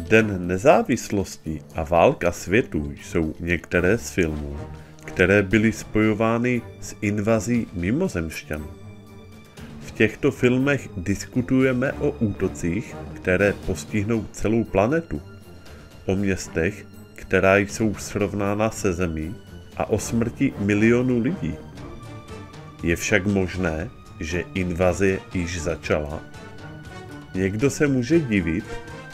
Den nezávislosti a válka světů jsou některé z filmů, které byly spojovány s invazí mimozemšťanů. V těchto filmech diskutujeme o útocích, které postihnou celou planetu, o městech, která jsou srovnána se Zemí, a o smrti milionů lidí. Je však možné, že invaze již začala? Někdo se může divit,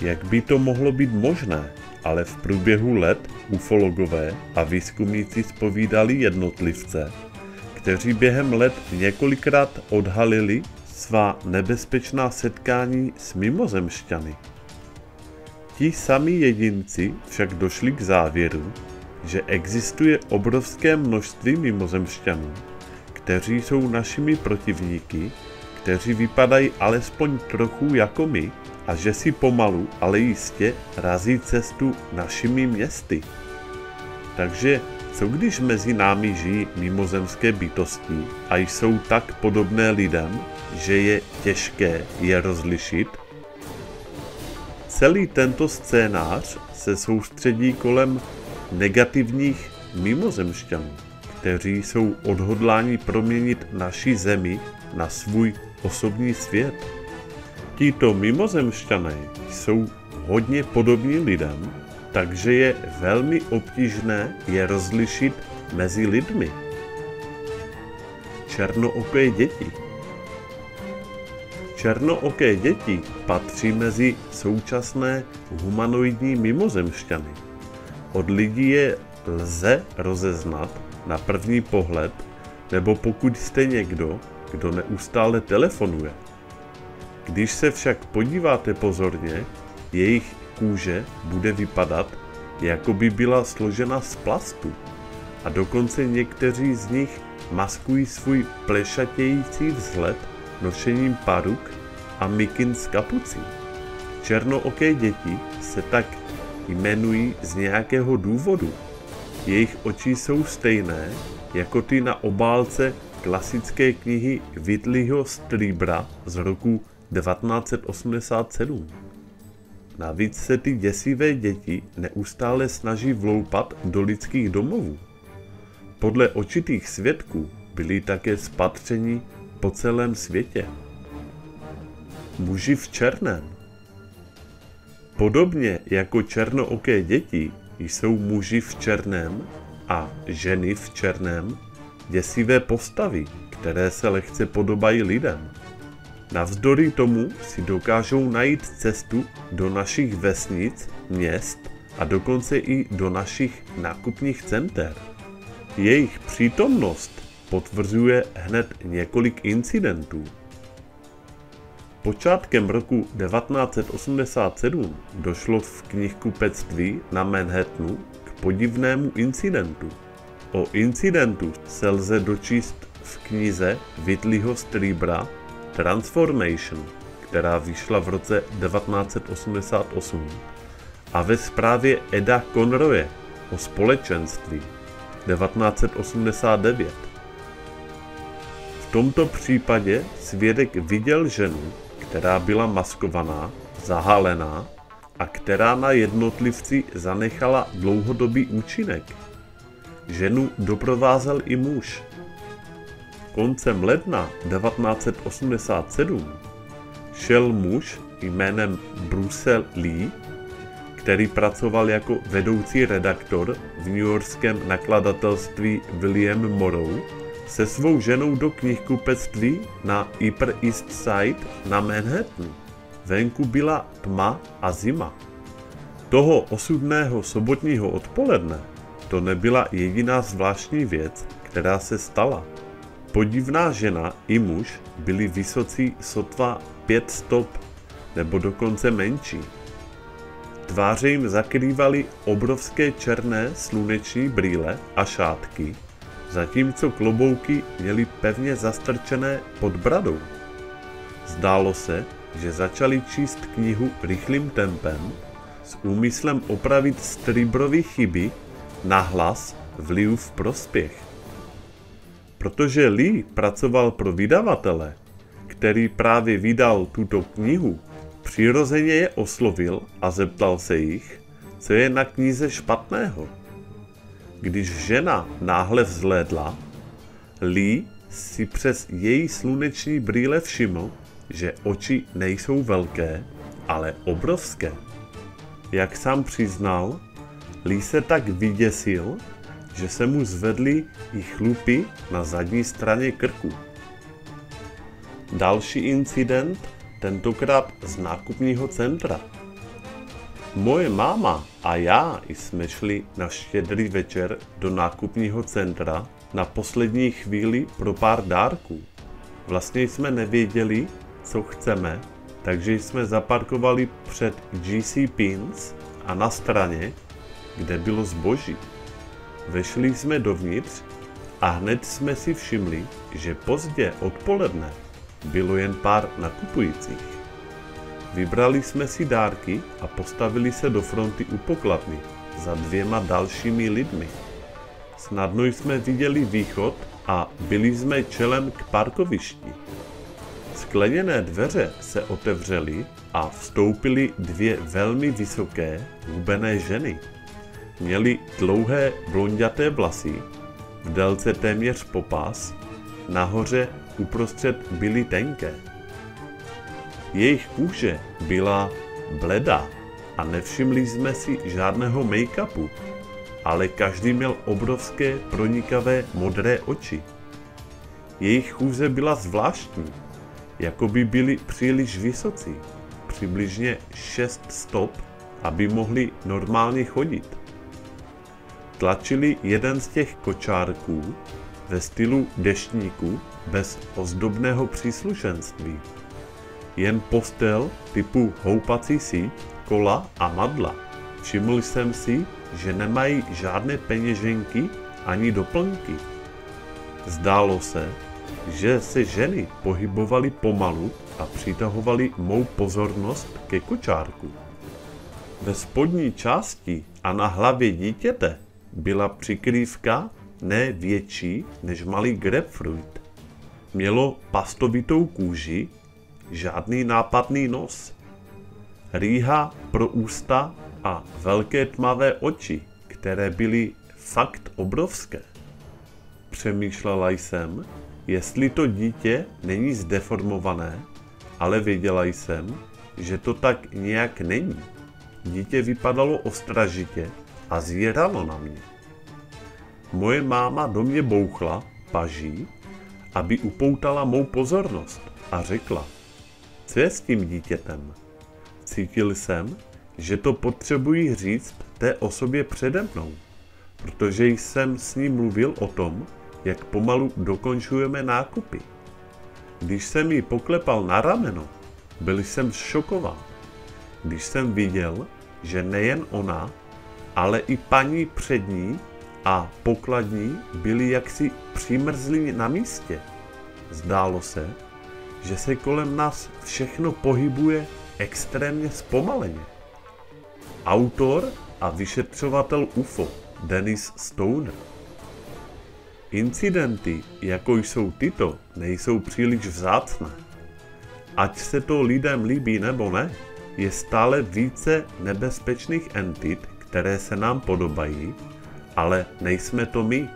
jak by to mohlo být možné, ale v průběhu let ufologové a výzkumníci zpovídali jednotlivce, kteří během let několikrát odhalili svá nebezpečná setkání s mimozemšťany. Ti samí jedinci však došli k závěru, že existuje obrovské množství mimozemšťanů, kteří jsou našimi protivníky, kteří vypadají alespoň trochu jako my a že si pomalu, ale jistě razí cestu našimi městy. Takže co když mezi námi žijí mimozemské bytosti a jsou tak podobné lidem, že je těžké je rozlišit? Celý tento scénář se soustředí kolem negativních mimozemšťanů, kteří jsou odhodláni proměnit naši Zemi na svůj osobní svět. Tito mimozemšťané jsou hodně podobní lidem, takže je velmi obtížné je rozlišit mezi lidmi. Černooké děti. Černooké děti patří mezi současné humanoidní mimozemšťany. Od lidí je lze rozeznat na první pohled, nebo pokud jste někdo, kdo neustále telefonuje. Když se však podíváte pozorně, jejich kůže bude vypadat, jako by byla složena z plastu. A dokonce někteří z nich maskují svůj plešatějící vzhled nošením paruk a mikin s kapucí. Černooké děti se tak jmenují z nějakého důvodu. Jejich oči jsou stejné jako ty na obálce klasické knihy Whitleyho Strieber'a z roku 1987. Navíc se ty děsivé děti neustále snaží vloupat do lidských domovů. Podle očitých svědků byli také spatřeni po celém světě. Muži v černém. Podobně jako černooké děti jsou muži v černém a ženy v černém děsivé postavy, které se lehce podobají lidem. Navzdory tomu si dokážou najít cestu do našich vesnic, měst a dokonce i do našich nákupních center. Jejich přítomnost potvrzuje hned několik incidentů. Počátkem roku 1987 došlo v knihkupectví na Manhattanu k podivnému incidentu. O incidentu se lze dočíst v knize Whitleyho Strieber'a Transformation, která vyšla v roce 1988, a ve zprávě Eda Conroye o společenství 1989. V tomto případě svědek viděl ženu, která byla maskovaná, zahalená a která na jednotlivci zanechala dlouhodobý účinek. Ženu doprovázel i muž. Koncem ledna 1987 šel muž jménem Bruce Lee, který pracoval jako vedoucí redaktor v newyorském nakladatelství William Morrow, se svou ženou do knihkupectví na Upper East Side na Manhattanu. Venku byla tma a zima. Toho osudného sobotního odpoledne to nebyla jediná zvláštní věc, která se stala. Podivná žena i muž byli vysocí sotva 5 stop, nebo dokonce menší. Tváře jim zakrývaly obrovské černé sluneční brýle a šátky, zatímco klobouky měly pevně zastrčené pod bradou. Zdálo se, že začali číst knihu rychlým tempem s úmyslem opravit Strieberovy chyby nahlas v Leeův prospěch. Protože Lee pracoval pro vydavatele, který právě vydal tuto knihu, Přirozeně je oslovil a zeptal se jich, co je na knize špatného. Když žena náhle vzhlédla, Lee si přes její sluneční brýle všiml, že oči nejsou velké, ale obrovské. Jak sám přiznal, Lee se tak vyděsil, že se mu zvedly i chlupy na zadní straně krku. Další incident, tentokrát z nákupního centra. Moje máma a já jsme šli na Štědrý večer do nákupního centra na poslední chvíli pro pár dárků. Vlastně jsme nevěděli, co chceme, takže jsme zaparkovali před GC Pins a na straně, kde bylo zboží. Vešli jsme dovnitř a hned jsme si všimli, že pozdě odpoledne bylo jen pár nakupujících. Vybrali jsme si dárky a postavili se do fronty u pokladny za 2 dalšími lidmi. Snadno jsme viděli východ a byli jsme čelem k parkovišti. Skleněné dveře se otevřely a vstoupily 2 velmi vysoké, hubené ženy. Měly dlouhé blonďaté vlasy, v délce téměř po pás, nahoře uprostřed byly tenké. Jejich kůže byla bledá a nevšimli jsme si žádného make-upu, ale každý měl obrovské pronikavé modré oči. Jejich chůze byla zvláštní, jako by byli příliš vysocí, přibližně 6 stop, aby mohli normálně chodit. Tlačili jeden z těch kočárků ve stylu deštníku bez ozdobného příslušenství. Jen postel typu houpací síť, kola a madla. Všiml jsem si, že nemají žádné peněženky ani doplňky. Zdálo se, že se ženy pohybovaly pomalu a přitahovaly mou pozornost ke kočárku. Ve spodní části a na hlavě dítěte byla přikrývka ne větší než malý grapefruit. Mělo pastovitou kůži, žádný nápadný nos, rýha pro ústa a velké tmavé oči, které byly fakt obrovské. Přemýšlela jsem, jestli to dítě není zdeformované, ale věděla jsem, že to tak nějak není. Dítě vypadalo ostražitě a zíralo na mě. Moje máma do mě bouchla paží, aby upoutala mou pozornost a řekla, co je s tím dítětem? Cítil jsem, že to potřebuji říct té osobě přede mnou, protože jsem s ní mluvil o tom, jak pomalu dokončujeme nákupy. Když jsem jí poklepal na rameno, byl jsem šokován, když jsem viděl, že nejen ona, ale i paní před ní a pokladní byli jaksi přimrzlí na místě. Zdálo se, že se kolem nás všechno pohybuje extrémně zpomaleně. Autor a vyšetřovatel UFO Dennis Stoner. Incidenty, jako jsou tyto, nejsou příliš vzácné. Ať se to lidem líbí nebo ne, je stále více nebezpečných entit, které se nám podobají, ale nejsme to my.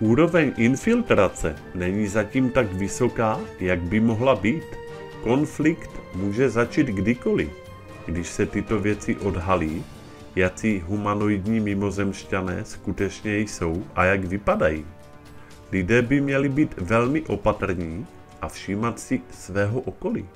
Úroveň infiltrace není zatím tak vysoká, jak by mohla být. Konflikt může začít kdykoliv, když se tyto věci odhalí, jací humanoidní mimozemšťané skutečně jsou a jak vypadají. Lidé by měli být velmi opatrní a všímat si svého okolí.